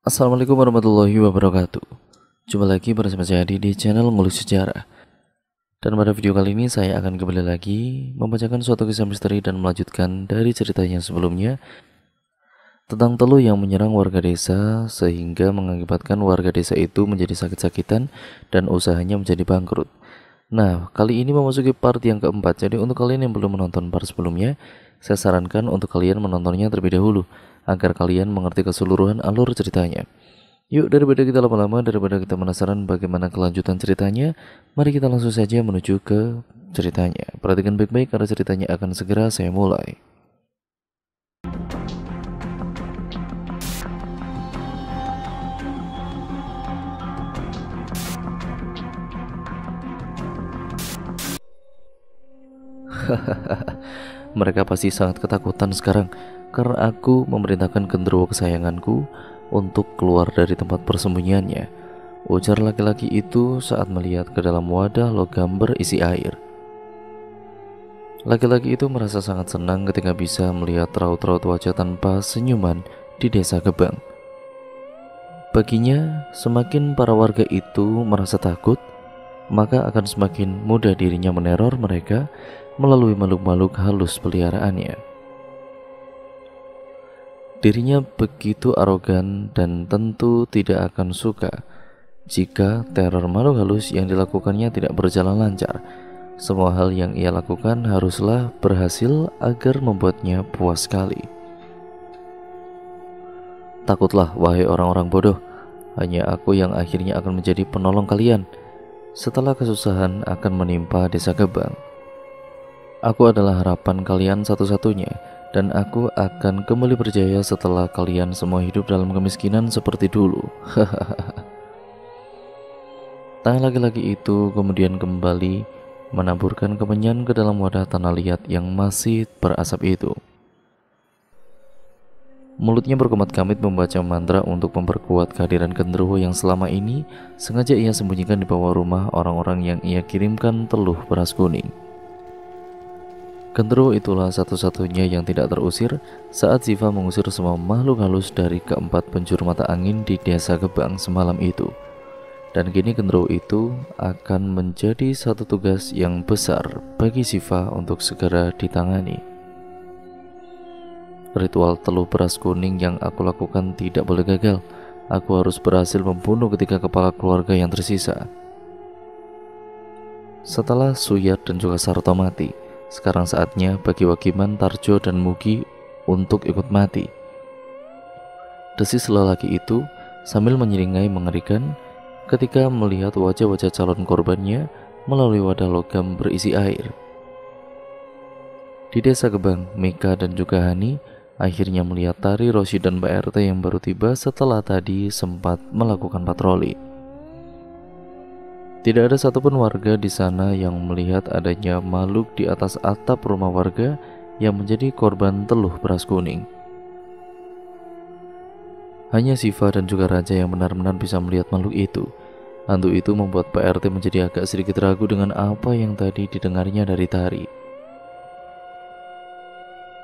Assalamualaikum warahmatullahi wabarakatuh. Jumpa lagi bersama saya Adi di channel Ngulik Sejarah. Dan pada video kali ini saya akan kembali lagi membacakan suatu kisah misteri dan melanjutkan dari ceritanya sebelumnya tentang telu yang menyerang warga desa sehingga mengakibatkan warga desa itu menjadi sakit-sakitan dan usahanya menjadi bangkrut. Nah, kali ini memasuki part yang keempat. Jadi untuk kalian yang belum menonton part sebelumnya, saya sarankan untuk kalian menontonnya terlebih dahulu agar kalian mengerti keseluruhan alur ceritanya. Yuk, daripada kita lama-lama, daripada kita penasaran bagaimana kelanjutan ceritanya, mari kita langsung saja menuju ke ceritanya. Perhatikan baik-baik karena ceritanya akan segera saya mulai. Mereka pasti sangat ketakutan sekarang karena aku memerintahkan genderuwo kesayanganku untuk keluar dari tempat persembunyiannya, ujar laki-laki itu saat melihat ke dalam wadah logam berisi air. Laki-laki itu merasa sangat senang ketika bisa melihat raut-raut wajah tanpa senyuman di desa Gebang. Baginya, semakin para warga itu merasa takut, maka akan semakin mudah dirinya meneror mereka melalui makhluk-makhluk halus peliharaannya. Dirinya begitu arogan dan tentu tidak akan suka jika teror makhluk halus yang dilakukannya tidak berjalan lancar. Semua hal yang ia lakukan haruslah berhasil agar membuatnya puas sekali. Takutlah, wahai orang-orang bodoh, hanya aku yang akhirnya akan menjadi penolong kalian setelah kesusahan akan menimpa desa Gebang. Aku adalah harapan kalian satu-satunya, dan aku akan kembali berjaya setelah kalian semua hidup dalam kemiskinan seperti dulu. Tangan laki-laki itu kemudian kembali menaburkan kemenyan ke dalam wadah tanah liat yang masih berasap itu. Mulutnya berkemat-kamit membaca mantra untuk memperkuat kehadiran genderuwo yang selama ini sengaja ia sembunyikan di bawah rumah orang-orang yang ia kirimkan teluh beras kuning. Genderuwo itulah satu-satunya yang tidak terusir saat Ziva mengusir semua makhluk halus dari keempat penjuru mata angin di desa Gebang semalam itu. Dan kini genderuwo itu akan menjadi satu tugas yang besar bagi Ziva untuk segera ditangani. Ritual teluh beras kuning yang aku lakukan tidak boleh gagal. Aku harus berhasil membunuh ketiga kepala keluarga yang tersisa. Setelah Suyat dan juga Sarto mati, sekarang saatnya bagi Wakiman, Tarjo, dan Mugi untuk ikut mati, desis lelaki itu sambil menyeringai mengerikan ketika melihat wajah-wajah calon korbannya melalui wadah logam berisi air. Di desa Gebang, Mika dan juga Hani akhirnya melihat Tari, Rosi, dan Mbak RT yang baru tiba setelah tadi sempat melakukan patroli. Tidak ada satupun warga di sana yang melihat adanya makhluk di atas atap rumah warga yang menjadi korban teluh beras kuning. Hanya Siva dan juga Raja yang benar-benar bisa melihat makhluk itu. Hantu itu membuat Pak RT menjadi agak sedikit ragu dengan apa yang tadi didengarnya dari Tari.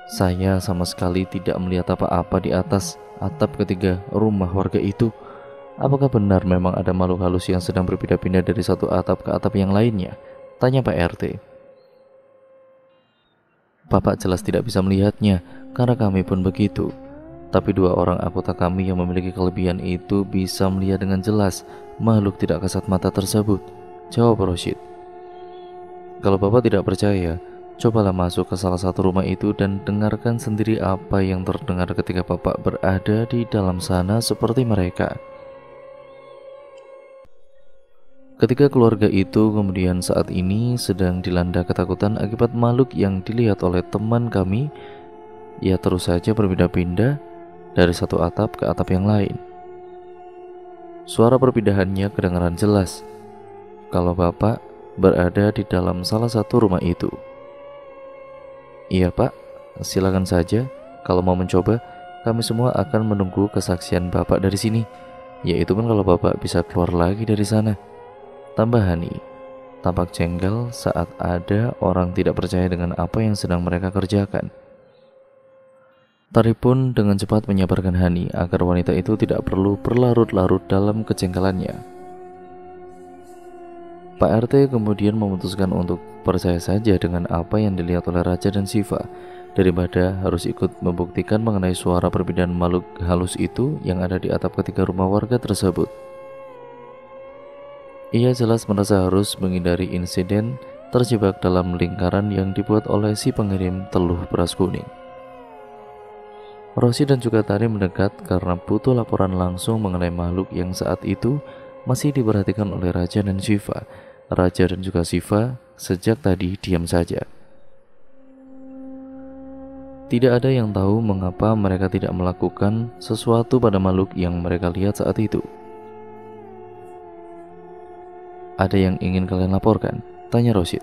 Saya sama sekali tidak melihat apa-apa di atas atap ketiga rumah warga itu. Apakah benar memang ada makhluk halus yang sedang berpindah-pindah dari satu atap ke atap yang lainnya? Tanya Pak RT. Bapak jelas tidak bisa melihatnya, karena kami pun begitu. Tapi dua orang anggota kami yang memiliki kelebihan itu bisa melihat dengan jelas makhluk tidak kasat mata tersebut, jawab Rosyid. Kalau Bapak tidak percaya, cobalah masuk ke salah satu rumah itu dan dengarkan sendiri apa yang terdengar ketika Bapak berada di dalam sana seperti mereka. Ketika keluarga itu kemudian saat ini sedang dilanda ketakutan akibat makhluk yang dilihat oleh teman kami, ia terus saja berpindah-pindah dari satu atap ke atap yang lain. Suara perpindahannya kedengaran jelas kalau Bapak berada di dalam salah satu rumah itu. Iya Pak, silakan saja. Kalau mau mencoba, kami semua akan menunggu kesaksian Bapak dari sini. Yaitu pun kalau Bapak bisa keluar lagi dari sana, tambah Hani, tampak jengkel saat ada orang tidak percaya dengan apa yang sedang mereka kerjakan. Tari pun dengan cepat menyabarkan Hani agar wanita itu tidak perlu berlarut-larut dalam kejengkelannya. Pak RT kemudian memutuskan untuk percaya saja dengan apa yang dilihat oleh Raja dan Siva, daripada harus ikut membuktikan mengenai suara perpindahan makhluk halus itu yang ada di atap ketiga rumah warga tersebut. Ia jelas merasa harus menghindari insiden terjebak dalam lingkaran yang dibuat oleh si pengirim teluh beras kuning. Rosi dan juga Tari mendekat karena butuh laporan langsung mengenai makhluk yang saat itu masih diperhatikan oleh Raja dan Siva. Raja dan juga Siva sejak tadi diam saja. Tidak ada yang tahu mengapa mereka tidak melakukan sesuatu pada makhluk yang mereka lihat saat itu. Ada yang ingin kalian laporkan? Tanya Rosid.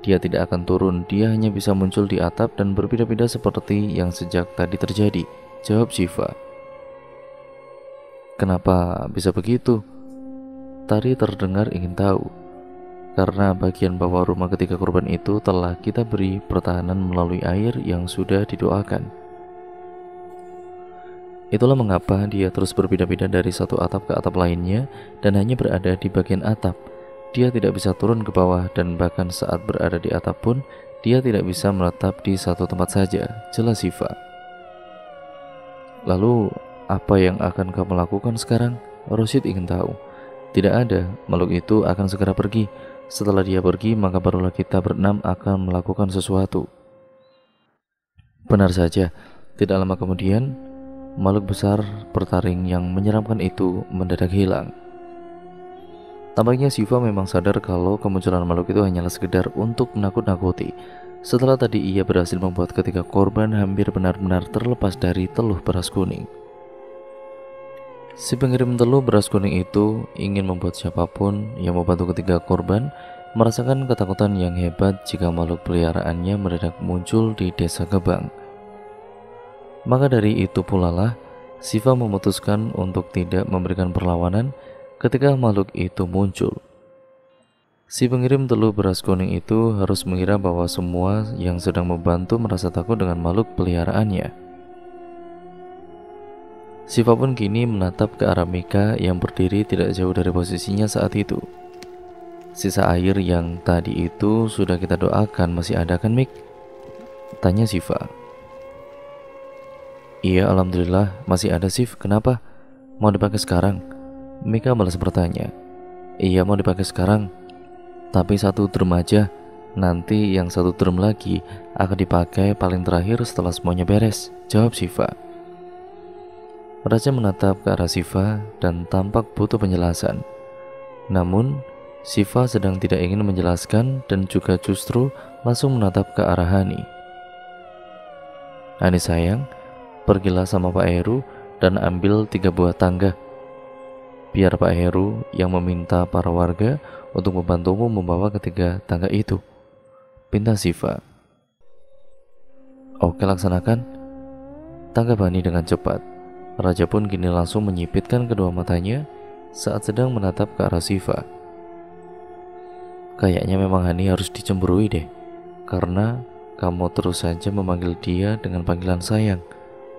Dia tidak akan turun, dia hanya bisa muncul di atap dan berpindah-pindah seperti yang sejak tadi terjadi, jawab Siva. Kenapa bisa begitu? Tari terdengar ingin tahu. Karena bagian bawah rumah ketiga korban itu telah kita beri pertahanan melalui air yang sudah didoakan. Itulah mengapa dia terus berpindah-pindah dari satu atap ke atap lainnya dan hanya berada di bagian atap. Dia tidak bisa turun ke bawah dan bahkan saat berada di atap pun dia tidak bisa menetap di satu tempat saja, jelas Siva. Lalu apa yang akan kamu lakukan sekarang? Rosid ingin tahu. Tidak ada, makhluk itu akan segera pergi. Setelah dia pergi maka barulah kita berenam akan melakukan sesuatu. Benar saja, tidak lama kemudian makhluk besar bertaring yang menyeramkan itu mendadak hilang. Tampaknya Siva memang sadar kalau kemunculan makhluk itu hanyalah sekedar untuk menakut-nakuti. Setelah tadi ia berhasil membuat ketiga korban hampir benar-benar terlepas dari teluh beras kuning. Si pengirim teluh beras kuning itu ingin membuat siapapun yang membantu ketiga korban merasakan ketakutan yang hebat jika makhluk peliharaannya mendadak muncul di desa Gebang. Maka dari itu pula lah Siva memutuskan untuk tidak memberikan perlawanan ketika makhluk itu muncul. Si pengirim teluh beras kuning itu harus mengira bahwa semua yang sedang membantu merasa takut dengan makhluk peliharaannya. Siva pun kini menatap ke arah Mika yang berdiri tidak jauh dari posisinya saat itu. Sisa air yang tadi itu sudah kita doakan masih ada kan, Mik? Tanya Siva. Iya, alhamdulillah masih ada, Sif. Kenapa? Mau dipakai sekarang? Mika balas bertanya. Iya, mau dipakai sekarang, tapi satu drum aja. Nanti yang satu drum lagi akan dipakai paling terakhir setelah semuanya beres, jawab Siva. Raja menatap ke arah Siva dan tampak butuh penjelasan. Namun Siva sedang tidak ingin menjelaskan dan juga justru langsung menatap ke arah Hani. Hani sayang, pergilah sama Pak Heru dan ambil 3 buah tangga. Biar Pak Heru yang meminta para warga untuk membantumu membawa ketiga tangga itu, pinta Siva. Oke, laksanakan, tanggap Hani dengan cepat. Raja pun kini langsung menyipitkan kedua matanya saat sedang menatap ke arah Siva. Kayaknya memang Hani harus dicemburui deh, karena kamu terus saja memanggil dia dengan panggilan sayang,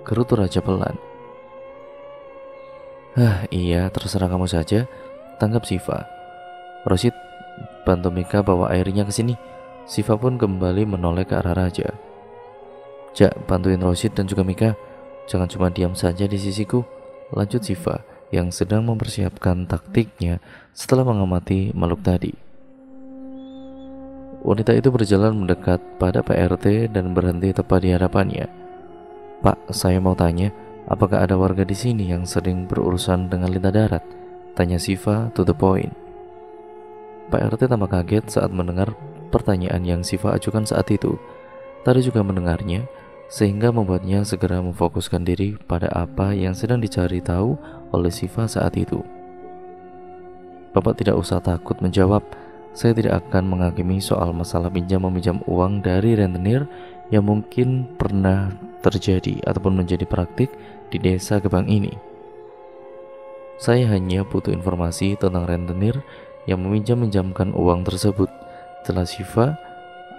gerutu Raja pelan. Iya, terserah kamu saja, tanggap Siva. Rosid, bantu Mika bawa airnya ke sini. Siva pun kembali menoleh ke arah Raja. Jak, bantuin Rosid dan juga Mika. Jangan cuma diam saja di sisiku, lanjut Siva yang sedang mempersiapkan taktiknya setelah mengamati makhluk tadi. Wanita itu berjalan mendekat pada Pak RT dan berhenti tepat di hadapannya. Pak, saya mau tanya, apakah ada warga di sini yang sering berurusan dengan lintah darat? Tanya Siva to the point. Pak RT tampak kaget saat mendengar pertanyaan yang Siva ajukan saat itu. Tadi juga mendengarnya, sehingga membuatnya segera memfokuskan diri pada apa yang sedang dicari tahu oleh Siva saat itu. Bapak tidak usah takut menjawab. Saya tidak akan menghakimi soal masalah pinjam-meminjam uang dari rentenir yang mungkin pernah terjadi ataupun menjadi praktik di desa Gebang ini. Saya hanya butuh informasi tentang rentenir yang meminjam-minjamkan uang tersebut, jelas Siva,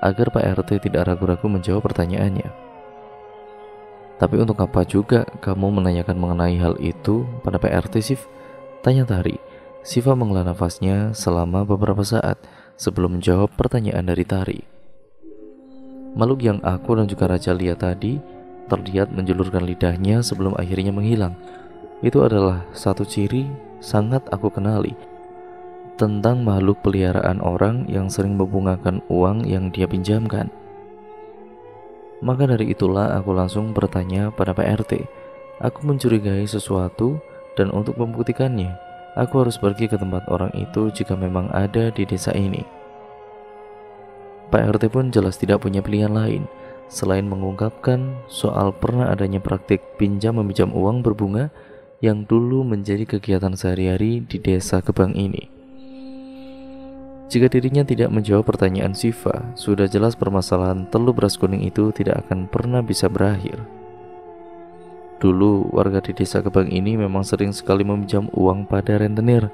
agar Pak RT tidak ragu-ragu menjawab pertanyaannya. Tapi untuk apa juga kamu menanyakan mengenai hal itu pada PRT, Sif? Tanya Tari. Siva menghela nafasnya selama beberapa saat sebelum menjawab pertanyaan dari Tari. Makhluk yang aku dan juga Raja lihat tadi terlihat menjulurkan lidahnya sebelum akhirnya menghilang. Itu adalah satu ciri sangat aku kenali tentang makhluk peliharaan orang yang sering membungakan uang yang dia pinjamkan. Maka dari itulah aku langsung bertanya pada PRT. Aku mencurigai sesuatu dan untuk membuktikannya, aku harus pergi ke tempat orang itu jika memang ada di desa ini. PRT pun jelas tidak punya pilihan lain selain mengungkapkan soal pernah adanya praktik pinjam meminjam uang berbunga yang dulu menjadi kegiatan sehari-hari di desa Gebang ini. Jika dirinya tidak menjawab pertanyaan Siva, sudah jelas permasalahan telur beras kuning itu tidak akan pernah bisa berakhir. Dulu warga di desa Gebang ini memang sering sekali meminjam uang pada rentenir.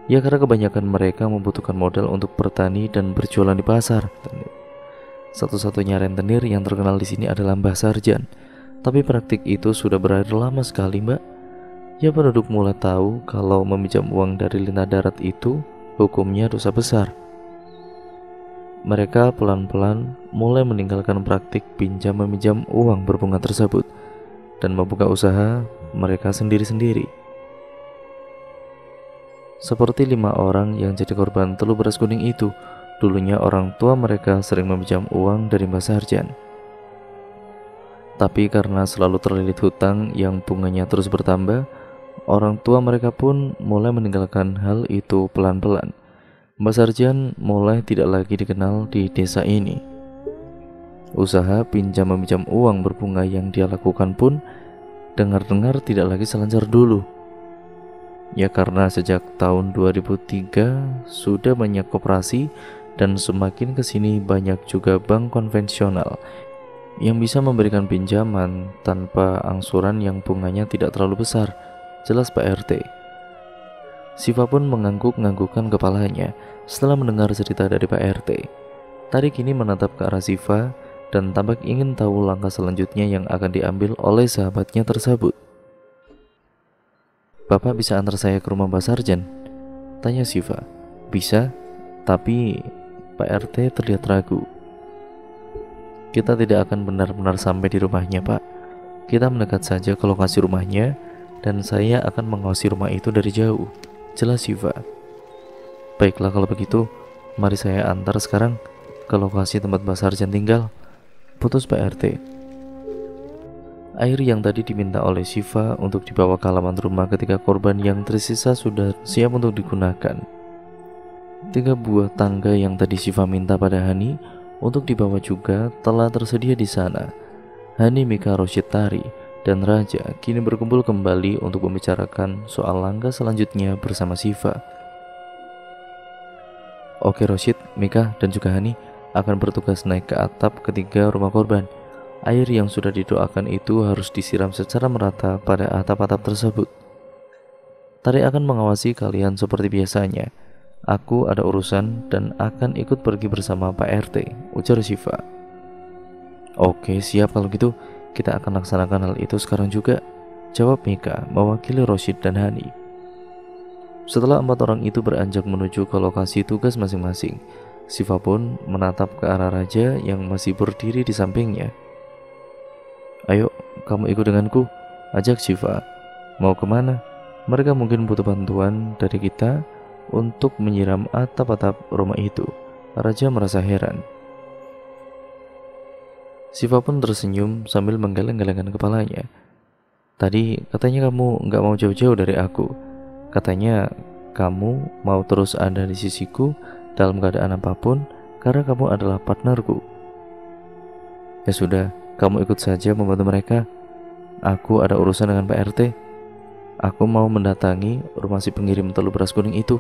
Ya karena kebanyakan mereka membutuhkan modal untuk bertani dan berjualan di pasar. Satu-satunya rentenir yang terkenal di sini adalah Mbah Sarjan. Tapi praktik itu sudah berakhir lama sekali, Mbak. Ya penduduk mulai tahu kalau meminjam uang dari lintah darat itu hukumnya dosa besar. Mereka pelan-pelan mulai meninggalkan praktik pinjam meminjam uang berbunga tersebut dan membuka usaha mereka sendiri-sendiri. Seperti 5 orang yang jadi korban telur beras kuning itu, dulunya orang tua mereka sering meminjam uang dari Mbak Sarjan. Tapi karena selalu terlilit hutang yang bunganya terus bertambah, orang tua mereka pun mulai meninggalkan hal itu pelan-pelan. Mbak Sarjan mulai tidak lagi dikenal di desa ini. Usaha pinjam meminjam uang berbunga yang dia lakukan pun dengar-dengar tidak lagi selancar dulu. Ya karena sejak tahun 2003 sudah banyak koperasi dan semakin kesini banyak juga bank konvensional yang bisa memberikan pinjaman tanpa angsuran yang bunganya tidak terlalu besar. Jelas PRT. Siva pun mengangguk-nganggukkan kepalanya setelah mendengar cerita dari PRT. Tari kini menatap ke arah Siva dan tampak ingin tahu langkah selanjutnya yang akan diambil oleh sahabatnya tersebut. Bapak bisa antar saya ke rumah Mbak Sarjan? Tanya Siva. Bisa, tapi PRT terlihat ragu. Kita tidak akan benar-benar sampai di rumahnya, Pak. Kita mendekat saja ke lokasi rumahnya dan saya akan mengawasi rumah itu dari jauh. Jelas Siva. Baiklah kalau begitu, mari saya antar sekarang ke lokasi tempat Mbak Sarjan tinggal. Putus PRT. Air yang tadi diminta oleh Siva untuk dibawa ke halaman rumah ketika korban yang tersisa sudah siap untuk digunakan. 3 buah tangga yang tadi Siva minta pada Hani untuk dibawa juga telah tersedia di sana. Hani, Mika, Rosyid, Tari, dan Raja kini berkumpul kembali untuk membicarakan soal langkah selanjutnya bersama Siva. Oke, Rosyid, Mika, dan juga Hani akan bertugas naik ke atap ketiga rumah korban. Air yang sudah didoakan itu harus disiram secara merata pada atap-atap tersebut. Tari akan mengawasi kalian seperti biasanya. Aku ada urusan dan akan ikut pergi bersama Pak RT, ujar Siva. Oke, siap kalau gitu. Kita akan laksanakan hal itu sekarang juga, jawab Mika mewakili Rosyid dan Hani. Setelah 4 orang itu beranjak menuju ke lokasi tugas masing-masing, Siva pun menatap ke arah Raja yang masih berdiri di sampingnya. Ayo, kamu ikut denganku, ajak Siva. Mau kemana? Mereka mungkin butuh bantuan dari kita untuk menyiram atap-atap rumah itu. Raja merasa heran. Siva pun tersenyum sambil menggeleng-gelengkan kepalanya. Tadi katanya kamu gak mau jauh-jauh dari aku. Katanya kamu mau terus ada di sisiku dalam keadaan apapun karena kamu adalah partnerku. Ya sudah, kamu ikut saja membantu mereka. Aku ada urusan dengan Pak RT. Aku mau mendatangi rumah si pengirim telur beras kuning itu,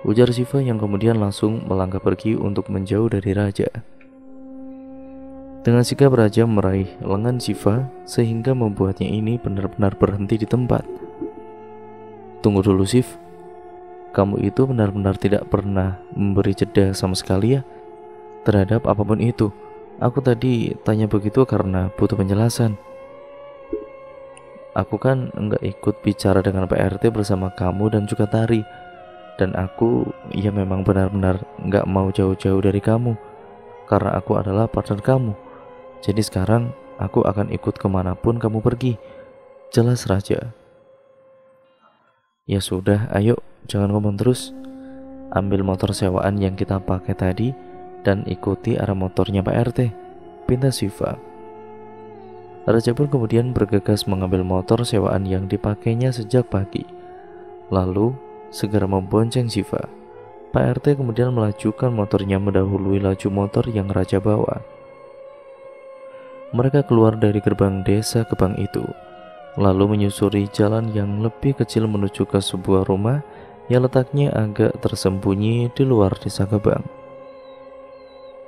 ujar Siva yang kemudian langsung melangkah pergi untuk menjauh dari Raja. Dengan sikap Raja meraih lengan Siva sehingga membuatnya ini benar-benar berhenti di tempat. Tunggu dulu, Sif. Kamu itu benar-benar tidak pernah memberi jeda sama sekali ya terhadap apapun itu. Aku tadi tanya begitu karena butuh penjelasan. Aku kan nggak ikut bicara dengan Pak RT bersama kamu dan juga Tari. Dan aku ya memang benar-benar nggak mau jauh-jauh dari kamu, karena aku adalah partner kamu. Jadi sekarang aku akan ikut kemanapun kamu pergi. Jelas Raja. Ya sudah, ayo jangan ngomong terus. Ambil motor sewaan yang kita pakai tadi dan ikuti arah motornya Pak RT, pinta Syifa. Raja pun kemudian bergegas mengambil motor sewaan yang dipakainya sejak pagi. Lalu segera membonceng Syifa. Pak RT kemudian melajukan motornya mendahului laju motor yang Raja bawa. Mereka keluar dari gerbang desa Gebang itu, lalu menyusuri jalan yang lebih kecil menuju ke sebuah rumah yang letaknya agak tersembunyi di luar desa Gebang.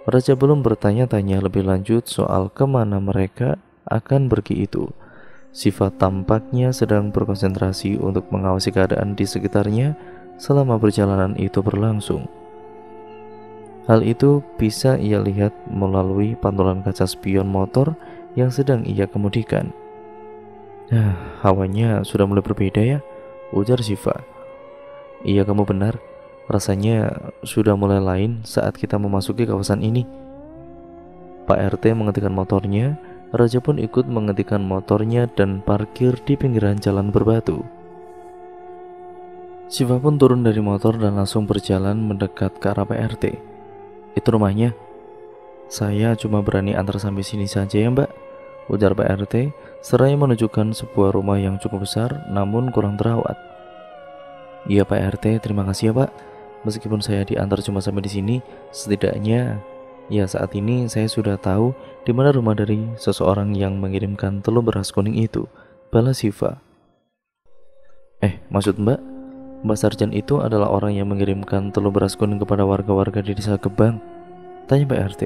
Raja belum bertanya-tanya lebih lanjut soal kemana mereka akan pergi itu. Syifa tampaknya sedang berkonsentrasi untuk mengawasi keadaan di sekitarnya selama perjalanan itu berlangsung. Hal itu bisa ia lihat melalui pantulan kaca spion motor yang sedang ia kemudikan. Hawanya sudah mulai berbeda ya, ujar Syifa. Iya, kamu benar. Rasanya sudah mulai lain saat kita memasuki kawasan ini. Pak RT menghentikan motornya, Raja pun ikut menghentikan motornya dan parkir di pinggiran jalan berbatu. Syifa pun turun dari motor dan langsung berjalan mendekat ke arah Pak RT. Itu rumahnya. Saya cuma berani antar sampai sini saja ya Mbak, ujar Pak RT seraya menunjukkan sebuah rumah yang cukup besar namun kurang terawat. Iya Pak RT, terima kasih ya Pak. Meskipun saya diantar cuma sampai di sini, setidaknya ya saat ini saya sudah tahu di mana rumah dari seseorang yang mengirimkan telur beras kuning itu, balas Syifa. Maksud Mbak? Mbak Sarjan itu adalah orang yang mengirimkan telur beras kuning kepada warga-warga di desa Gebang? Tanya Pak RT,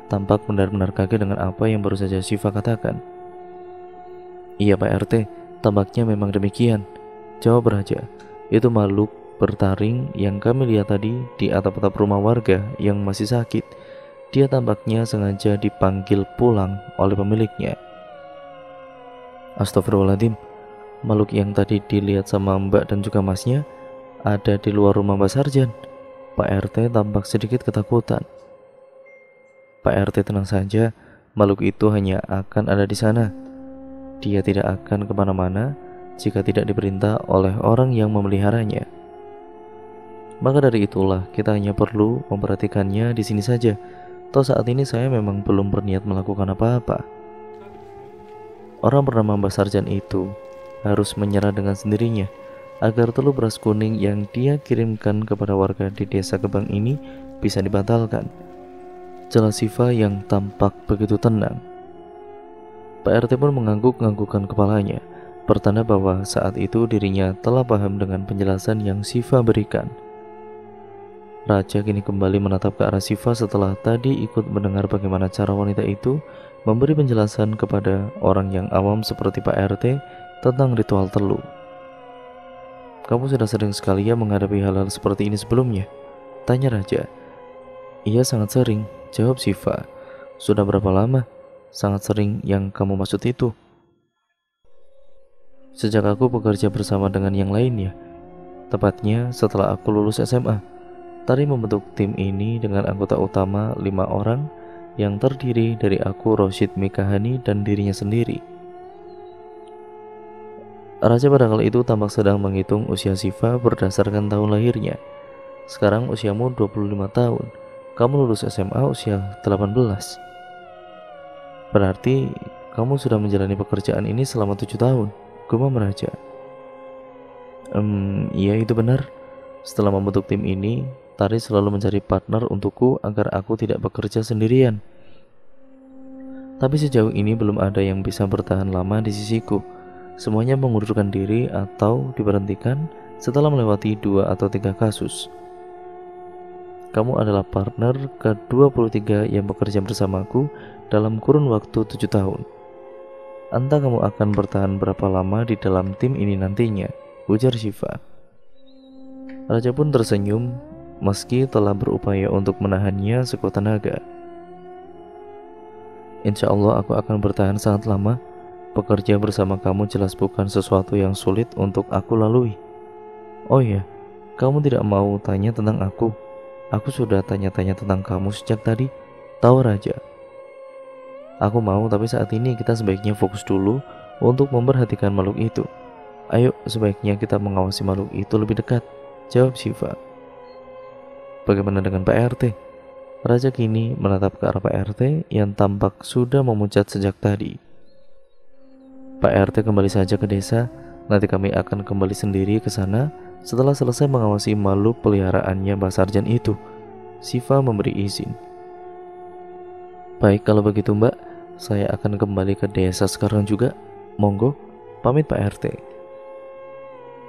tampak benar-benar kaget dengan apa yang baru saja Syifa katakan. Iya Pak RT, tampaknya memang demikian, jawab Raja. Itu makhluk bertaring yang kami lihat tadi di atap-atap rumah warga yang masih sakit. Dia tampaknya sengaja dipanggil pulang oleh pemiliknya. Astagfirullahaladzim, makhluk yang tadi dilihat sama Mbak dan juga Masnya ada di luar rumah Mbak Sarjan. Pak RT tampak sedikit ketakutan. Pak RT tenang saja, makhluk itu hanya akan ada di sana. Dia tidak akan kemana-mana jika tidak diperintah oleh orang yang memeliharanya. Maka dari itulah kita hanya perlu memperhatikannya di sini saja. Toh saat ini saya memang belum berniat melakukan apa-apa. Orang bernama Mbak Sarjan itu harus menyerah dengan sendirinya agar telur beras kuning yang dia kirimkan kepada warga di desa Gebang ini bisa dibatalkan. Jelas Syifa yang tampak begitu tenang. Pak RT pun mengangguk-anggukkan kepalanya, pertanda bahwa saat itu dirinya telah paham dengan penjelasan yang Syifa berikan. Raja kini kembali menatap ke arah Syifa setelah tadi ikut mendengar bagaimana cara wanita itu memberi penjelasan kepada orang yang awam seperti Pak RT tentang ritual telu. Kamu sudah sering sekali ya menghadapi hal-hal seperti ini sebelumnya? Tanya Raja. Iya sangat sering, jawab Syifa. Sudah berapa lama? Sangat sering yang kamu maksud itu? Sejak aku bekerja bersama dengan yang lainnya, tepatnya setelah aku lulus SMA. Tari membentuk tim ini dengan anggota utama 5 orang yang terdiri dari aku, Rosyid Mikahani, dan dirinya sendiri. Raja pada kali itu tampak sedang menghitung usia Syifa berdasarkan tahun lahirnya. Sekarang usiamu 25 tahun, kamu lulus SMA usia 18. Berarti kamu sudah menjalani pekerjaan ini selama 7 tahun, gumam Raja. Iya itu benar. Setelah membentuk tim ini, Tari selalu mencari partner untukku agar aku tidak bekerja sendirian. Tapi sejauh ini belum ada yang bisa bertahan lama di sisiku. Semuanya mengundurkan diri atau diberhentikan setelah melewati 2 atau 3 kasus. Kamu adalah partner ke-23 yang bekerja bersamaku dalam kurun waktu 7 tahun. Entah kamu akan bertahan berapa lama di dalam tim ini nantinya, ujar Syifa. Raja pun tersenyum meski telah berupaya untuk menahannya sekuat tenaga. Insya Allah aku akan bertahan sangat lama. Bekerja bersama kamu jelas bukan sesuatu yang sulit untuk aku lalui. Oh ya, kamu tidak mau tanya tentang aku? Aku sudah tanya-tanya tentang kamu sejak tadi. Tahu Raja, aku mau, tapi saat ini kita sebaiknya fokus dulu untuk memperhatikan makhluk itu. Ayo, sebaiknya kita mengawasi makhluk itu lebih dekat, jawab Shiva. Bagaimana dengan Pak RT? Raja kini menatap ke arah Pak RT yang tampak sudah memucat sejak tadi. Pak RT kembali saja ke desa, nanti kami akan kembali sendiri ke sana setelah selesai mengawasi makhluk peliharaannya Mbak Sarjan itu. Shiva memberi izin. Baik kalau begitu Mbak, saya akan kembali ke desa sekarang juga. Monggo, pamit Pak RT.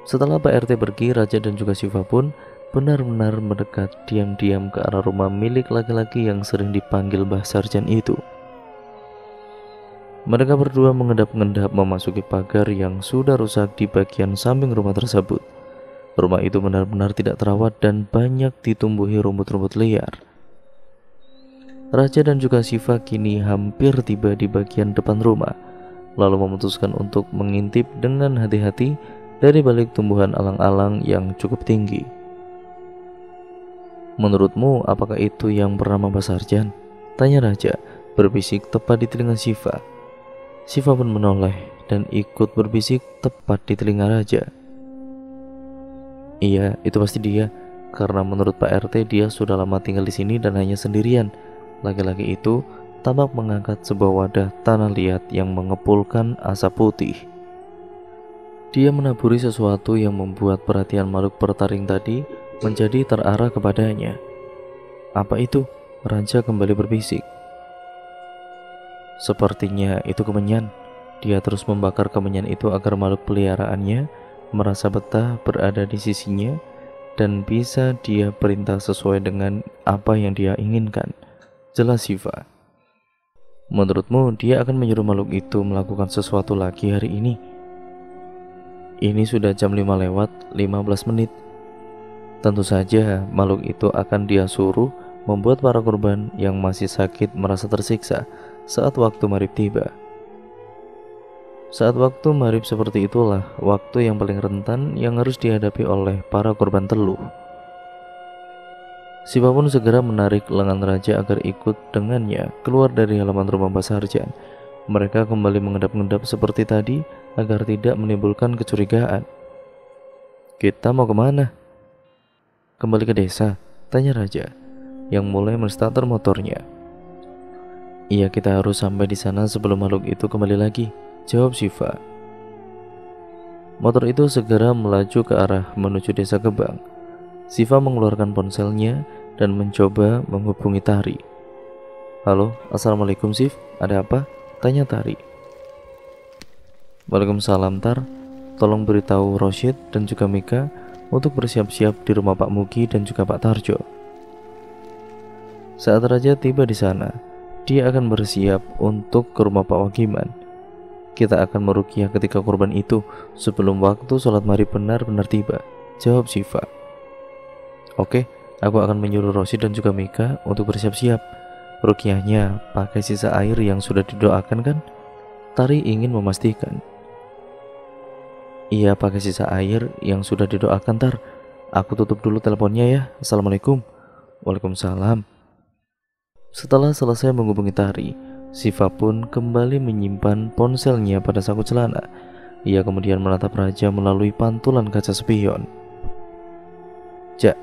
Setelah Pak RT pergi, Raja dan juga Shiva pun benar-benar mendekat diam-diam ke arah rumah milik laki-laki yang sering dipanggil Mbah Sarjan itu. Mereka berdua mengendap-endap memasuki pagar yang sudah rusak di bagian samping rumah tersebut. Rumah itu benar-benar tidak terawat dan banyak ditumbuhi rumput-rumput liar. Raja dan juga Shiva kini hampir tiba di bagian depan rumah, lalu memutuskan untuk mengintip dengan hati-hati dari balik tumbuhan alang-alang yang cukup tinggi. Menurutmu apakah itu yang bernama Mbah Sarjan? Tanya Raja berbisik tepat di telinga Shiva. Shiva pun menoleh dan ikut berbisik tepat di telinga Raja. Iya, itu pasti dia. Karena menurut Pak RT dia sudah lama tinggal di sini dan hanya sendirian. Laki-laki itu tampak mengangkat sebuah wadah tanah liat yang mengepulkan asap putih. Dia menaburi sesuatu yang membuat perhatian makhluk bertaring tadi menjadi terarah kepadanya. Apa itu? Raja kembali berbisik. Sepertinya itu kemenyan. Dia terus membakar kemenyan itu agar makhluk peliharaannya merasa betah berada di sisinya dan bisa dia perintah sesuai dengan apa yang dia inginkan. Jelas Shiva. Menurutmu dia akan menyuruh makhluk itu melakukan sesuatu lagi hari ini? Ini sudah jam 5 lewat 15 menit. Tentu saja makhluk itu akan dia suruh membuat para korban yang masih sakit merasa tersiksa saat waktu maghrib tiba. Saat waktu maghrib seperti itulah waktu yang paling rentan yang harus dihadapi oleh para korban teluh. Shiva pun segera menarik lengan Raja agar ikut dengannya keluar dari halaman rumah Mbah Sarjan. Mereka kembali mengendap-endap seperti tadi agar tidak menimbulkan kecurigaan. Kita mau kemana? Kembali ke desa, tanya Raja yang mulai menstarter motornya. Iya, kita harus sampai di sana sebelum makhluk itu kembali lagi, jawab Shiva. Motor itu segera melaju ke arah menuju desa Gebang. Shiva mengeluarkan ponselnya dan mencoba menghubungi Tari. Halo, assalamualaikum Shiv, ada apa? Tanya Tari. Waalaikumsalam Tar, tolong beritahu Rosyid dan juga Mika untuk bersiap-siap di rumah Pak Mugi dan juga Pak Tarjo. Saat Raja tiba di sana, dia akan bersiap untuk ke rumah Pak Wagiman. Kita akan meruqyah ketika korban itu sebelum waktu sholat maghrib benar-benar tiba, jawab Shiva. Oke, aku akan menyuruh Rosyid dan juga Mika untuk bersiap-siap. Ruqyahnya pakai sisa air yang sudah didoakan kan? Tari ingin memastikan. Iya, pakai sisa air yang sudah didoakan Tar. Aku tutup dulu teleponnya ya. Assalamualaikum. Waalaikumsalam. Setelah selesai menghubungi Tari, Shiva pun kembali menyimpan ponselnya pada saku celana. Ia kemudian menatap Raja melalui pantulan kaca spion. Jak,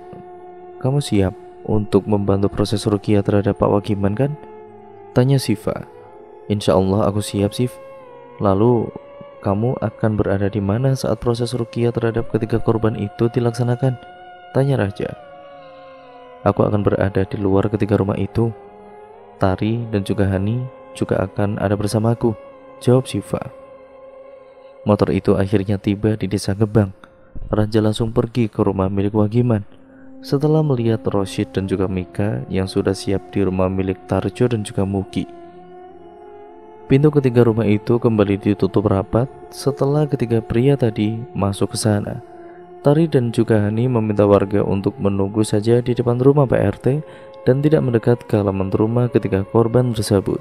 kamu siap untuk membantu proses ruqyah terhadap Pak Wagiman kan? Tanya Shiva. Insya Allah aku siap Shiv. Lalu kamu akan berada di mana saat proses ruqyah terhadap ketiga korban itu dilaksanakan? Tanya Raja. Aku akan berada di luar ketiga rumah itu. Tari dan juga Hani juga akan ada bersamaku, jawab Shiva. Motor itu akhirnya tiba di desa Gebang. Raja langsung pergi ke rumah milik Wagiman. Setelah melihat Rosyid dan juga Mika yang sudah siap di rumah milik Tarjo dan juga Mugi. Pintu ketiga rumah itu kembali ditutup rapat setelah ketiga pria tadi masuk ke sana. Tari dan juga Hani meminta warga untuk menunggu saja di depan rumah Pak RT dan tidak mendekat ke halaman rumah ketiga korban tersebut.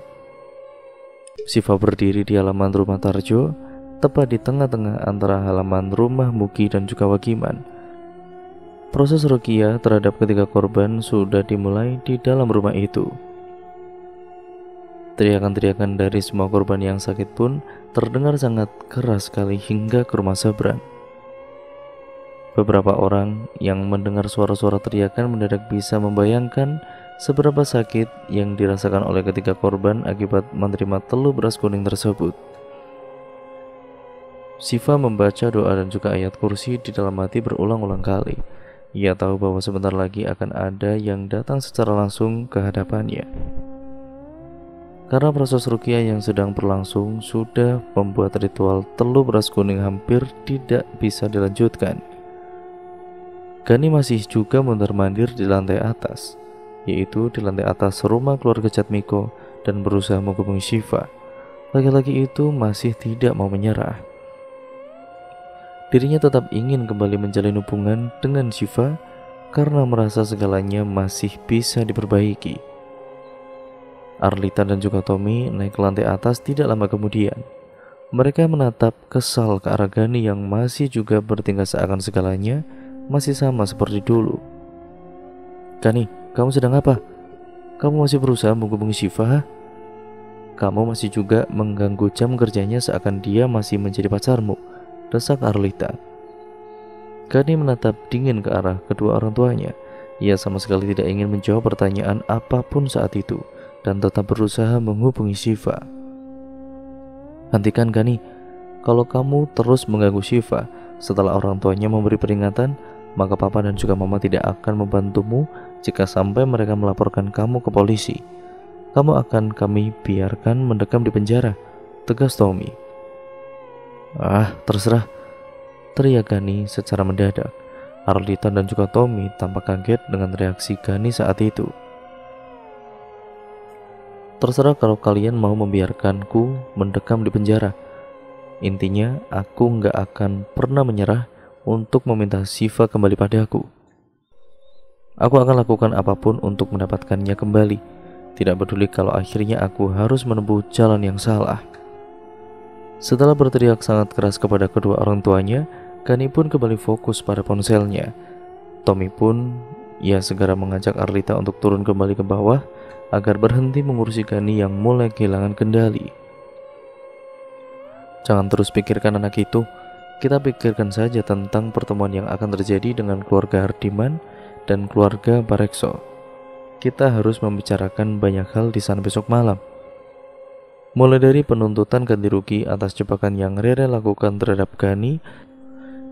Siva berdiri di halaman rumah Tarjo, tepat di tengah-tengah antara halaman rumah Mugi dan juga Wagiman. Proses ruqyah terhadap ketiga korban sudah dimulai di dalam rumah itu. Teriakan-teriakan dari semua korban yang sakit pun terdengar sangat keras sekali hingga ke rumah seberang. Beberapa orang yang mendengar suara-suara teriakan mendadak bisa membayangkan seberapa sakit yang dirasakan oleh ketiga korban akibat menerima teluh beras kuning tersebut. Siva membaca doa dan juga ayat kursi di dalam hati berulang-ulang kali. Ia tahu bahwa sebentar lagi akan ada yang datang secara langsung ke hadapannya. Karena proses ruqyah yang sedang berlangsung sudah membuat ritual teluh beras kuning hampir tidak bisa dilanjutkan. Gani masih juga mondar-mandir di lantai atas, yaitu di lantai atas rumah keluarga Jatmiko, dan berusaha menghubungi Siva. Laki-laki itu masih tidak mau menyerah. Dirinya tetap ingin kembali menjalin hubungan dengan Siva karena merasa segalanya masih bisa diperbaiki. Arlita dan juga Tommy naik ke lantai atas tidak lama kemudian. Mereka menatap kesal ke arah Gani yang masih juga bertingkah seakan segalanya masih sama seperti dulu. "Gani, kamu sedang apa? Kamu masih berusaha menghubungi Siva? Kamu masih juga mengganggu jam kerjanya seakan dia masih menjadi pacarmu," desak Arlita. Gani menatap dingin ke arah kedua orang tuanya. Ia sama sekali tidak ingin menjawab pertanyaan apapun saat itu dan tetap berusaha menghubungi Siva. "Hentikan Gani, kalau kamu terus mengganggu Siva setelah orang tuanya memberi peringatan, maka papa dan juga mama tidak akan membantumu jika sampai mereka melaporkan kamu ke polisi. Kamu akan kami biarkan mendekam di penjara," tegas Tommy. "Ah, terserah," teriak Gani secara mendadak. Arlita dan juga Tommy tampak kaget dengan reaksi Gani saat itu. "Terserah kalau kalian mau membiarkanku mendekam di penjara. Intinya aku nggak akan pernah menyerah untuk meminta Siva kembali padaku. Aku akan lakukan apapun untuk mendapatkannya kembali. Tidak peduli kalau akhirnya aku harus menempuh jalan yang salah." Setelah berteriak sangat keras kepada kedua orang tuanya, Gani pun kembali fokus pada ponselnya. Tommy pun segera mengajak Arlita untuk turun kembali ke bawah agar berhenti mengurusi Gani yang mulai kehilangan kendali. "Jangan terus pikirkan anak itu. Kita pikirkan saja tentang pertemuan yang akan terjadi dengan keluarga Hardiman dan keluarga Barekso. Kita harus membicarakan banyak hal di sana besok malam. Mulai dari penuntutan ganti rugi atas jebakan yang Rere lakukan terhadap Gani,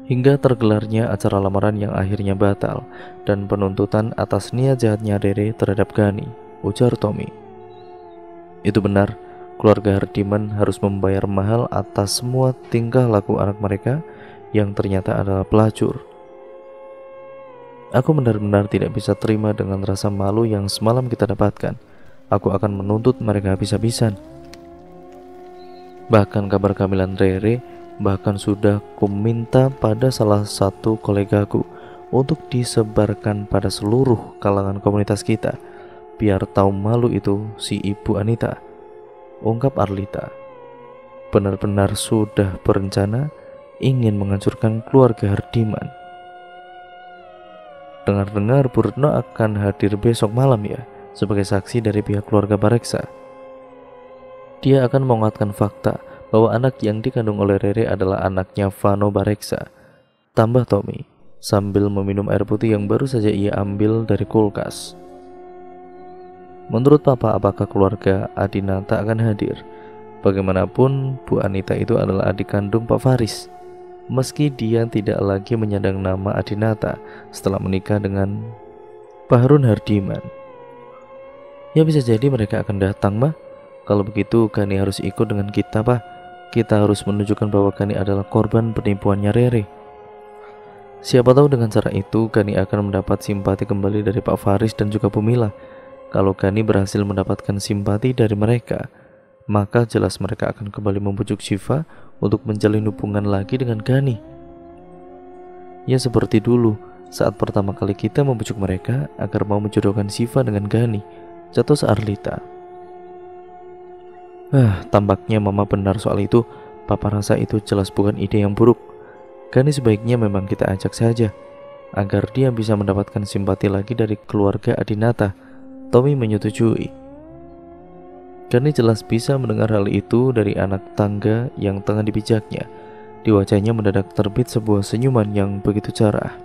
hingga tergelarnya acara lamaran yang akhirnya batal, dan penuntutan atas niat jahatnya Rere terhadap Gani," ujar Tommy. "Itu benar, keluarga Hardiman harus membayar mahal atas semua tingkah laku anak mereka yang ternyata adalah pelacur. Aku benar-benar tidak bisa terima dengan rasa malu yang semalam kita dapatkan. Aku akan menuntut mereka habis-habisan. Bahkan kabar kehamilan Rere bahkan sudah kuminta pada salah satu kolegaku untuk disebarkan pada seluruh kalangan komunitas kita, biar tahu malu itu si Ibu Anita," ungkap Arlita. "Benar-benar sudah berencana ingin menghancurkan keluarga Hardiman. Dengar-dengar Bu Retno akan hadir besok malam ya, sebagai saksi dari pihak keluarga Bareksa. Dia akan menguatkan fakta bahwa anak yang dikandung oleh Rere adalah anaknya Vano Bareksa," tambah Tommy sambil meminum air putih yang baru saja ia ambil dari kulkas. "Menurut Papa, apakah keluarga Adinata akan hadir? Bagaimanapun Bu Anita itu adalah adik kandung Pak Faris. Meski dia tidak lagi menyandang nama Adinata setelah menikah dengan Pak Harun Hardiman. Ya bisa jadi mereka akan datang, Mah. Kalau begitu Gani harus ikut dengan kita, Pak. Kita harus menunjukkan bahwa Gani adalah korban penipuannya Rere. Siapa tahu dengan cara itu Gani akan mendapat simpati kembali dari Pak Faris dan juga Bu Mila. Kalau Gani berhasil mendapatkan simpati dari mereka, maka jelas mereka akan kembali membujuk Siva untuk menjalin hubungan lagi dengan Gani. Ya seperti dulu saat pertama kali kita membujuk mereka agar mau menjodohkan Siva dengan Gani," jatuh Arlita. Tampaknya mama benar soal itu. Papa rasa itu jelas bukan ide yang buruk. Gani sebaiknya memang kita ajak saja, agar dia bisa mendapatkan simpati lagi dari keluarga Adinata. Tommy menyetujui. Gani jelas bisa mendengar hal itu dari anak tangga yang tengah dipijaknya. Di wajahnya mendadak terbit sebuah senyuman yang begitu cerah.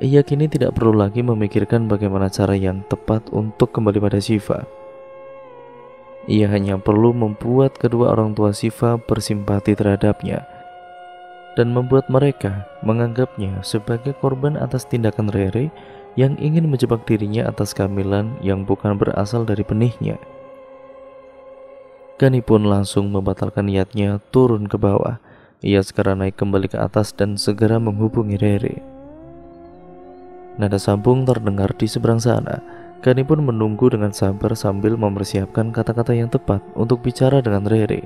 Ia kini tidak perlu lagi memikirkan bagaimana cara yang tepat untuk kembali pada Syifa. Ia hanya perlu membuat kedua orang tua Syifa bersimpati terhadapnya dan membuat mereka menganggapnya sebagai korban atas tindakan Rere yang ingin menjebak dirinya atas kehamilan yang bukan berasal dari benihnya. Gani pun langsung membatalkan niatnya turun ke bawah. Ia segera naik kembali ke atas dan segera menghubungi Rere. Nada sambung terdengar di seberang sana. Gani pun menunggu dengan sabar sambil mempersiapkan kata-kata yang tepat untuk bicara dengan Rere.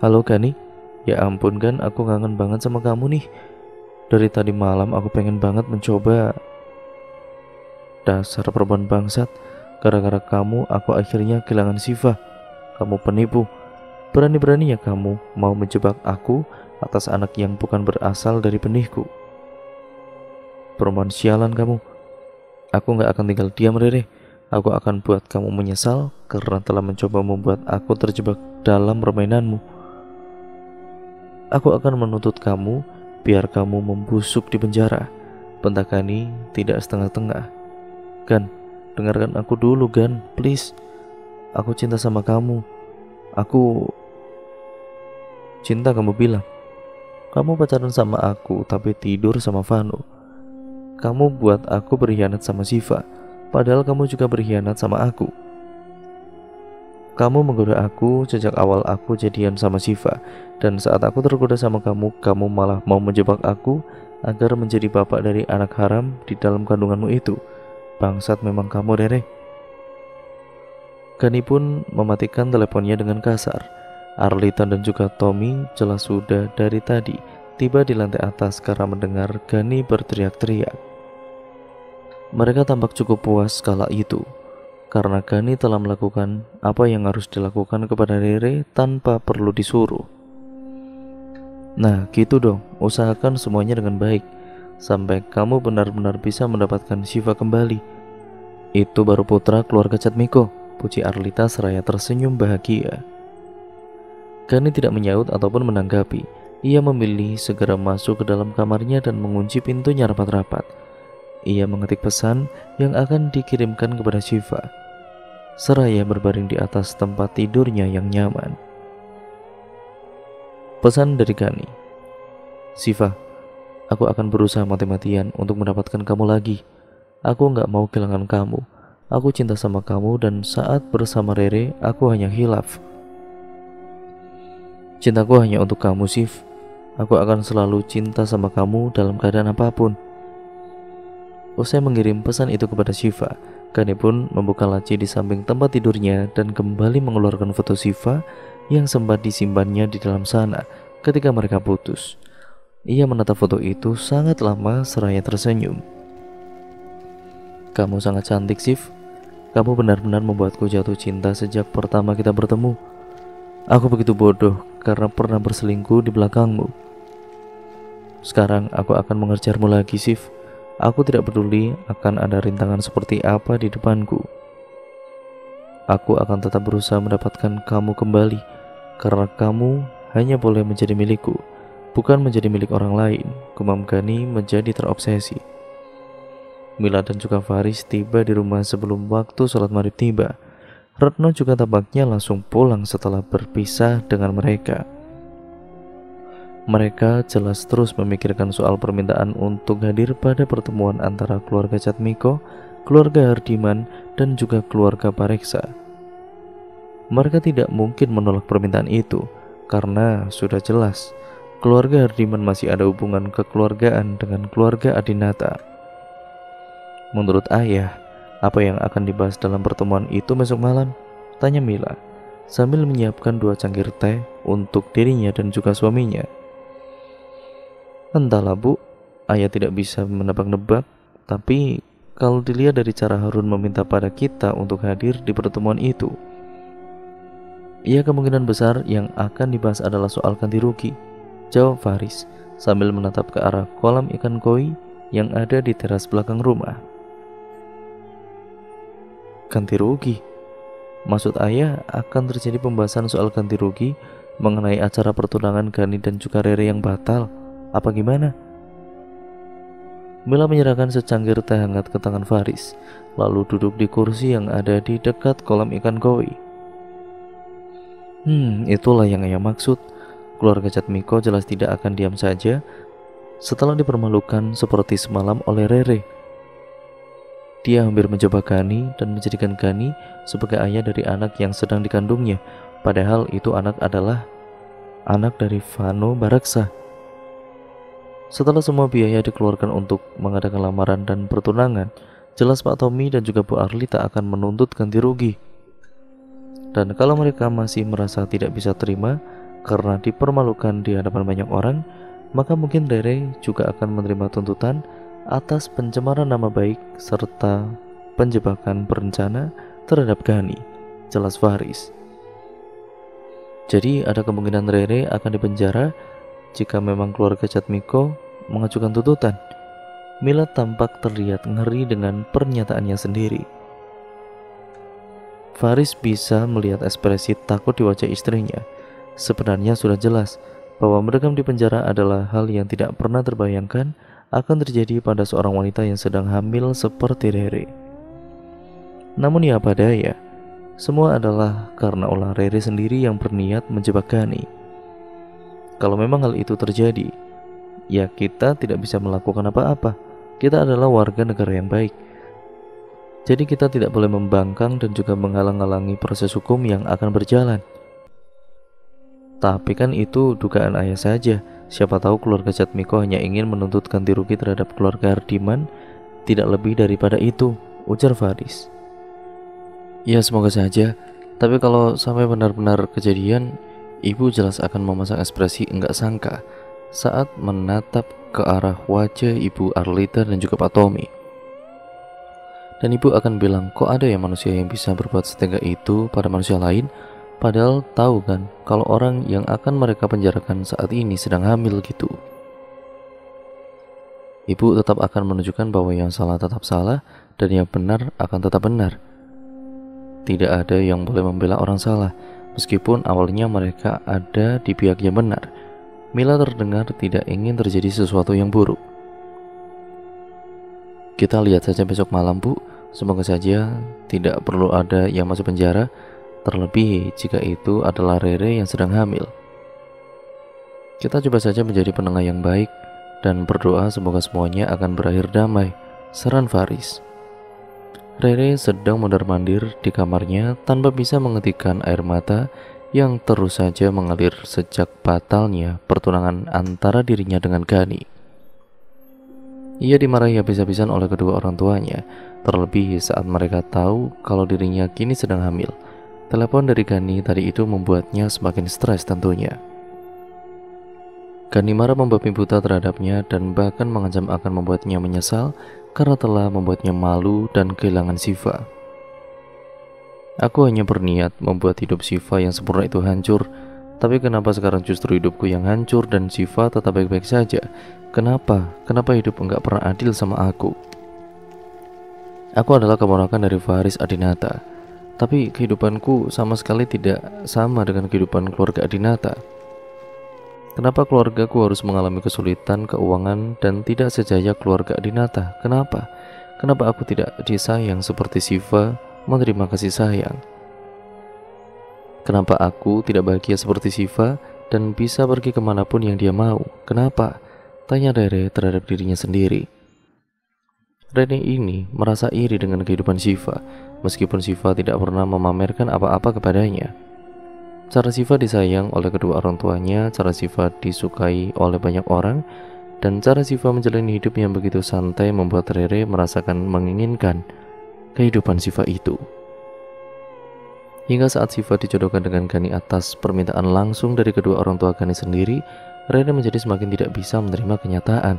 Halo Gani, ya ampun Gan, aku kangen banget sama kamu nih. Dari tadi malam aku pengen banget mencoba. Dasar perempuan bangsat, gara-gara kamu aku akhirnya kehilangan Syifa. Kamu penipu, berani-beraninya kamu mau menjebak aku atas anak yang bukan berasal dari benihku. Perempuan sialan kamu. Aku gak akan tinggal diam Rere. Aku akan buat kamu menyesal karena telah mencoba membuat aku terjebak dalam permainanmu. Aku akan menuntut kamu biar kamu membusuk di penjara. Bentak Gani tidak setengah-tengah. Gan, dengarkan aku dulu Gan, please. Aku cinta sama kamu. Aku cinta, kamu bilang. Kamu pacaran sama aku tapi tidur sama Vano. Kamu buat aku berkhianat sama Syifa, padahal kamu juga berkhianat sama aku. Kamu menggoda aku sejak awal aku jadian sama Syifa, dan saat aku tergoda sama kamu, kamu malah mau menjebak aku agar menjadi bapak dari anak haram di dalam kandunganmu itu. Bangsat memang kamu, Rere. Gani pun mematikan teleponnya dengan kasar. Arlita dan juga Tommy jelas sudah dari tadi tiba di lantai atas karena mendengar Gani berteriak-teriak. Mereka tampak cukup puas kala itu, karena Gani telah melakukan apa yang harus dilakukan kepada Rere tanpa perlu disuruh. Nah gitu dong, usahakan semuanya dengan baik, sampai kamu benar-benar bisa mendapatkan Syifa kembali. Itu baru putra keluarga Chatmiko, puji Arlita seraya tersenyum bahagia. Gani tidak menyaut ataupun menanggapi. Ia memilih segera masuk ke dalam kamarnya dan mengunci pintunya rapat-rapat. Ia mengetik pesan yang akan dikirimkan kepada Syifa, seraya berbaring di atas tempat tidurnya yang nyaman. Pesan dari Gani. Syifa, aku akan berusaha mati-matian untuk mendapatkan kamu lagi. Aku gak mau kehilangan kamu. Aku cinta sama kamu dan saat bersama Rere aku hanya hilaf. Cintaku hanya untuk kamu, Syif. Aku akan selalu cinta sama kamu dalam keadaan apapun. Usai mengirim pesan itu kepada Syifa, Gani pun membuka laci di samping tempat tidurnya dan kembali mengeluarkan foto Syifa yang sempat disimpannya di dalam sana ketika mereka putus. Ia menatap foto itu sangat lama seraya tersenyum. Kamu sangat cantik, Syif. Kamu benar-benar membuatku jatuh cinta sejak pertama kita bertemu. Aku begitu bodoh karena pernah berselingkuh di belakangmu. Sekarang aku akan mengejarmu lagi, Syif. Aku tidak peduli akan ada rintangan seperti apa di depanku. Aku akan tetap berusaha mendapatkan kamu kembali, karena kamu hanya boleh menjadi milikku, bukan menjadi milik orang lain. Gumam Gani menjadi terobsesi. Mila dan juga Faris tiba di rumah sebelum waktu sholat maghrib tiba. Retno juga tampaknya langsung pulang setelah berpisah dengan mereka. Mereka jelas terus memikirkan soal permintaan untuk hadir pada pertemuan antara keluarga Chatmiko, keluarga Hardiman, dan juga keluarga Pareksa. Mereka tidak mungkin menolak permintaan itu, karena sudah jelas keluarga Hardiman masih ada hubungan kekeluargaan dengan keluarga Adinata. Menurut ayah, apa yang akan dibahas dalam pertemuan itu besok malam? Tanya Mila, sambil menyiapkan 2 cangkir teh untuk dirinya dan juga suaminya. Entahlah Bu, ayah tidak bisa menebak-nebak, tapi kalau dilihat dari cara Harun meminta pada kita untuk hadir di pertemuan itu, ya kemungkinan besar yang akan dibahas adalah soal ganti rugi, jawab Faris sambil menatap ke arah kolam ikan koi yang ada di teras belakang rumah. Ganti rugi? Maksud ayah akan terjadi pembahasan soal ganti rugi mengenai acara pertunangan Gani dan juga Rere yang batal, apa gimana? Mila menyerahkan secangkir teh hangat ke tangan Faris, lalu duduk di kursi yang ada di dekat kolam ikan koi. Itulah yang ayah maksud. Keluarga Jatmiko jelas tidak akan diam saja setelah dipermalukan seperti semalam oleh Rere. Dia hampir mencoba Gani dan menjadikan Gani sebagai ayah dari anak yang sedang dikandungnya, padahal itu anak adalah anak dari Vano Baraksa. Setelah semua biaya dikeluarkan untuk mengadakan lamaran dan pertunangan, jelas Pak Tommy dan juga Bu Arlita akan menuntut ganti rugi. Dan kalau mereka masih merasa tidak bisa terima karena dipermalukan di hadapan banyak orang, maka mungkin Rere juga akan menerima tuntutan atas pencemaran nama baik serta penjebakan berencana terhadap Gani, jelas Faris. Jadi ada kemungkinan Rere akan dipenjara jika memang keluarga Jatmiko mengajukan tuntutan. Mila tampak terlihat ngeri dengan pernyataannya sendiri. Faris bisa melihat ekspresi takut di wajah istrinya. Sebenarnya sudah jelas bahwa mendekam di penjara adalah hal yang tidak pernah terbayangkan akan terjadi pada seorang wanita yang sedang hamil seperti Rere. Namun ya apa daya, semua adalah karena ulah Rere sendiri yang berniat menjebak Gani. Kalau memang hal itu terjadi, ya kita tidak bisa melakukan apa-apa. Kita adalah warga negara yang baik. Jadi kita tidak boleh membangkang dan juga menghalang-halangi proses hukum yang akan berjalan. Tapi kan itu dugaan ayah saja. Siapa tahu keluarga Jatmiko hanya ingin menuntut ganti rugi terhadap keluarga Hardiman, tidak lebih daripada itu, ujar Faris. Ya semoga saja, tapi kalau sampai benar-benar kejadian, ibu jelas akan memasang ekspresi enggak sangka saat menatap ke arah wajah Ibu Arlita dan juga Pak Tommy. Dan ibu akan bilang, kok ada ya manusia yang bisa berbuat setega itu pada manusia lain? Padahal tahu kan kalau orang yang akan mereka penjarakan saat ini sedang hamil gitu. Ibu tetap akan menunjukkan bahwa yang salah tetap salah dan yang benar akan tetap benar. Tidak ada yang boleh membela orang salah, meskipun awalnya mereka ada di pihak yang benar. Mila terdengar tidak ingin terjadi sesuatu yang buruk. Kita lihat saja besok malam, Bu. Semoga saja tidak perlu ada yang masuk penjara. Terlebih jika itu adalah Rere yang sedang hamil. Kita coba saja menjadi penengah yang baik dan berdoa semoga semuanya akan berakhir damai, saran Faris. Rere sedang mondar-mandir di kamarnya tanpa bisa menghentikan air mata yang terus saja mengalir sejak batalnya pertunangan antara dirinya dengan Gani. Ia dimarahi habis-habisan oleh kedua orang tuanya, terlebih saat mereka tahu kalau dirinya kini sedang hamil. Telepon dari Gani tadi itu membuatnya semakin stres tentunya. Gani marah membabi buta terhadapnya dan bahkan mengancam akan membuatnya menyesal karena telah membuatnya malu dan kehilangan Siva. Aku hanya berniat membuat hidup Siva yang sempurna itu hancur, tapi kenapa sekarang justru hidupku yang hancur dan Siva tetap baik-baik saja? Kenapa? Kenapa hidup enggak pernah adil sama aku? Aku adalah keponakan dari Faris Adinata. Tapi kehidupanku sama sekali tidak sama dengan kehidupan keluarga Adinata. Kenapa keluargaku harus mengalami kesulitan keuangan dan tidak sejaya keluarga Adinata? Kenapa? Kenapa aku tidak disayang seperti Siva menerima kasih sayang? Kenapa aku tidak bahagia seperti Siva dan bisa pergi kemanapun yang dia mau? Kenapa? Tanya Rere terhadap dirinya sendiri. Rene ini merasa iri dengan kehidupan Siva, meskipun Siva tidak pernah memamerkan apa-apa kepadanya. Cara Siva disayang oleh kedua orang tuanya, cara Siva disukai oleh banyak orang, dan cara Siva menjalani hidup yang begitu santai membuat Rere merasakan menginginkan kehidupan Siva itu. Hingga saat Siva dijodohkan dengan Gani atas permintaan langsung dari kedua orang tua Gani sendiri, Rene menjadi semakin tidak bisa menerima kenyataan.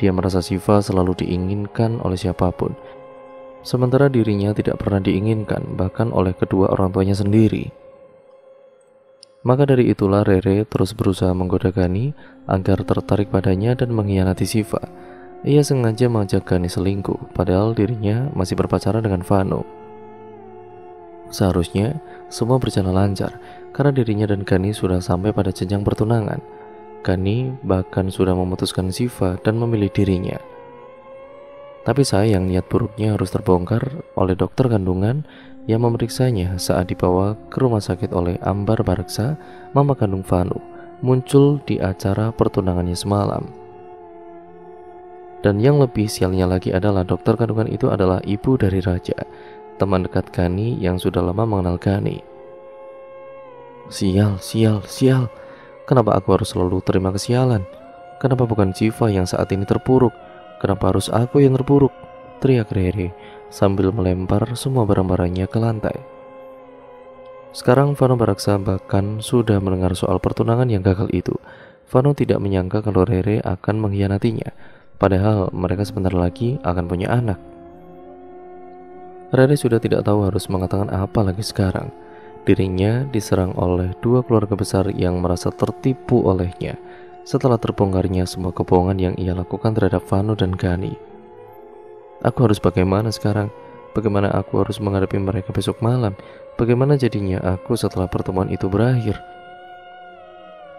Dia merasa Shiva selalu diinginkan oleh siapapun, sementara dirinya tidak pernah diinginkan bahkan oleh kedua orang tuanya sendiri. Maka dari itulah Rere terus berusaha menggoda Gani agar tertarik padanya dan mengkhianati Shiva. Ia sengaja mengajak Gani selingkuh, padahal dirinya masih berpacaran dengan Vano. Seharusnya semua berjalan lancar, karena dirinya dan Gani sudah sampai pada jenjang pertunangan. Gani bahkan sudah memutuskan Shiva dan memilih dirinya. Tapi sayang, niat buruknya harus terbongkar oleh dokter kandungan yang memeriksanya saat dibawa ke rumah sakit oleh Ambar Baraksa, mama kandung Vanu, muncul di acara pertunangannya semalam. Dan yang lebih sialnya lagi adalah dokter kandungan itu adalah ibu dari Raja, teman dekat Gani yang sudah lama mengenal Gani. Sial. Kenapa aku harus selalu terima kesialan? Kenapa bukan Shiva yang saat ini terpuruk? Kenapa harus aku yang terpuruk? Teriak Rere sambil melempar semua barang-barangnya ke lantai. Sekarang Vano Baraksa bahkan sudah mendengar soal pertunangan yang gagal itu. Vano tidak menyangka kalau Rere akan mengkhianatinya, padahal mereka sebentar lagi akan punya anak. Rere sudah tidak tahu harus mengatakan apa lagi sekarang. Dirinya diserang oleh dua keluarga besar yang merasa tertipu olehnya setelah terbongkarnya semua kebohongan yang ia lakukan terhadap Vano dan Gani. Aku harus bagaimana sekarang? Bagaimana aku harus menghadapi mereka besok malam? Bagaimana jadinya aku setelah pertemuan itu berakhir?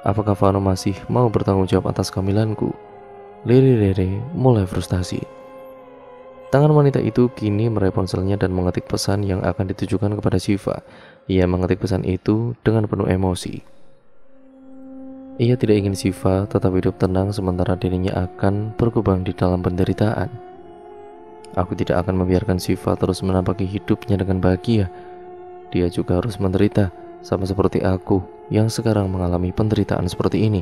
Apakah Vano masih mau bertanggung jawab atas kehamilanku? Rere mulai frustasi. Tangan wanita itu kini meraih ponselnya dan mengetik pesan yang akan ditujukan kepada Shiva. Ia mengetik pesan itu dengan penuh emosi. Ia tidak ingin Shiva tetap hidup tenang sementara dirinya akan berkubang di dalam penderitaan. Aku tidak akan membiarkan Shiva terus menampaki hidupnya dengan bahagia. Dia juga harus menderita, sama seperti aku yang sekarang mengalami penderitaan seperti ini.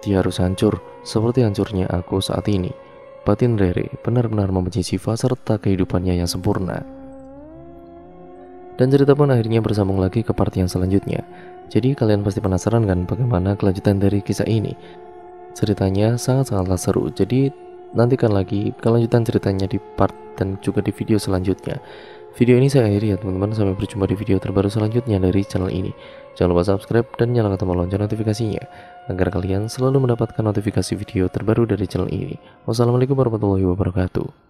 Dia harus hancur seperti hancurnya aku saat ini. Batin Rere benar-benar membenci Shiva serta kehidupannya yang sempurna. Dan cerita pun akhirnya bersambung lagi ke part yang selanjutnya. Jadi kalian pasti penasaran kan bagaimana kelanjutan dari kisah ini. Ceritanya sangat-sangatlah seru. Jadi nantikan lagi kelanjutan ceritanya di part dan juga di video selanjutnya. Video ini saya akhiri ya teman-teman. Sampai berjumpa di video terbaru selanjutnya dari channel ini. Jangan lupa subscribe dan nyalakan tombol lonceng notifikasinya agar kalian selalu mendapatkan notifikasi video terbaru dari channel ini. Wassalamualaikum warahmatullahi wabarakatuh.